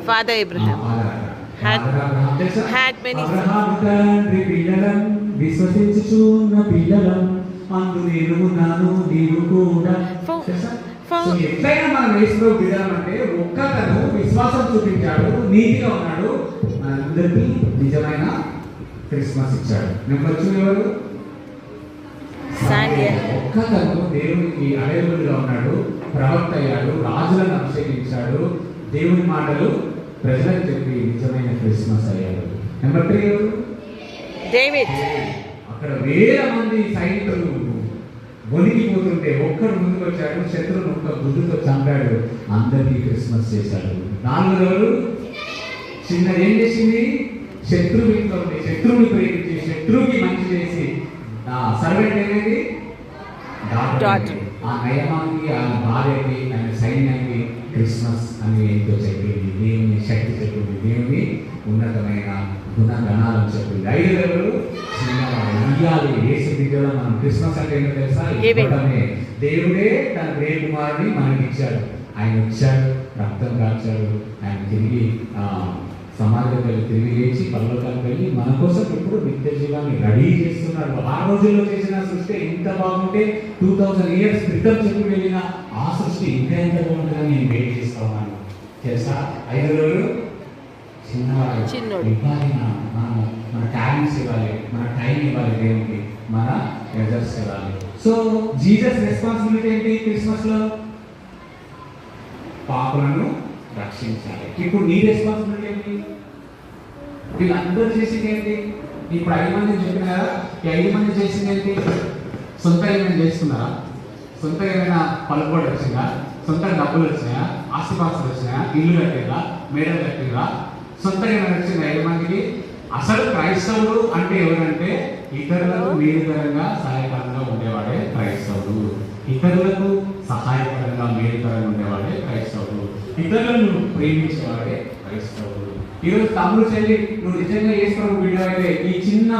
Father Abraham had many విశ్వసించుచున్న పిల్లలం అందు నేను ఉన్నాను నీవు కూడా. ఎట్లయినా మనం యేసులో బిడ్డలం అంటే ఒక్కతను విశ్వాసం చూపించాడు, నీతిగా ఉన్నాడు, మనందరికీ నిజమైన క్రిస్మస్ ఇచ్చాడు. నెంబర్ 2 ఎవరు? ఒక్కతను దేవునికి అవైలబుల్ గా ఉన్నాడు, ప్రవక్త అయ్యాడు, రాజులను అభిషేకించాడు, దేవుని మాటలు ప్రజలకు చెప్పి నిజమైన క్రిస్మస్ అయ్యాడు. నెంబర్ 3 ఎవరు? డేవిడ్. అక్కడ వేల మంది సైనికులు వణికిపోతుంటే ఒక్కడు ముందుకు వచ్చాడు, శత్రువును ఒక్క బుద్ధితో చంపాడు, అందరికీ క్రిస్మస్ చేశాడు. 4 ఎవరు? చిన్నది ఏం చేసింది? శత్రువు ఇంట్లో ఉండి శత్రువుని ప్రేమించి శత్రువుకి మంచి చేసి సర్వెంట్ ఏమైంది? ఆ నయమానికి, ఆ భార్యకి, ఆయన సైన్యానికి క్రిస్మస్ అని ఏంటో చెప్పింది, దేవుని శక్తి చెప్పింది, దేవుని ఉన్నతమైన గుణగణాలను చెప్పింది. 5 ఎవరు? ఇయ్యాలి యేసు బిడ్డలో మనం క్రిస్మస్ అంటే ఏంటో తెలుసా? ఇవ్వడమే. దేవుడే తన ప్రియ కుమారుని మనకి ఇచ్చాడు. ఆయన ఇచ్చాడు, రక్తం కాచాడు, ఆయన తిరిగి సమాజంలో తిరిగి లేచి పరలోకానికి వెళ్ళి మన కోసం ఇప్పుడు నిత్య జీవాన్ని రెడీ చేస్తున్నాడు. ఆ రోజుల్లో చేసిన సృష్టి ఎంత బాగుంటే 2000 years క్రితం చెప్పి వెళ్ళిన ఆ సృష్టి ఇంకా ఎంత బాగుంటుందని నేను వెయిట్ చేస్తా ఉన్నాను. తెలుసా? 5 రోజులు చిన్నవాడు ఇవ్వాలి, మన టాలెంట్స్ ఇవ్వాలి, మన టైం ఇవ్వాలి, దేవునికి మన రిజల్ట్స్ ఇవ్వాలి. సో జీసస్ రెస్పాన్సిబిలిటీ ఏంటి క్రిస్మస్ లో? పాపులను రక్షించాలి. ఇప్పుడు నీ రెస్పాన్సిబిలిటీ ఏంటి? వీళ్ళందరూ చేసింది ఏంటి? ఇప్పుడు 5 మంది చెప్పిన కదా, ఈ 5 మంది చేసింది ఏంటి? సొంత ఏమైనా చేస్తున్నారా? సొంత ఏమైనా పలుకోడు వచ్చిందా? సొంత డబ్బులు వచ్చినాయా? ఆస్తిపాస్తులు వచ్చినాయా? ఇల్లు కట్టిరా? మేడలు కట్టిరా? సొంత ఏమైనా వచ్చిందా 5 మందికి? అసలు క్రైస్తవుడు అంటే ఎవరంటే ఇతరులకు మేలుకరంగా సహాయకరంగా ఉండేవాడే క్రైస్తవుడు. ఇతరులకు సహాయకరంగా మేలుకరంగా ఉండేవాడే క్రైస్తవుడు. ఇతరులను ప్రేమించేవాడే క్రైస్తవుడు. ఈరోజు తమ్ముడు చెల్లి, నువ్వు నిజంగా యేసు వీడియో అయితే ఈ చిన్న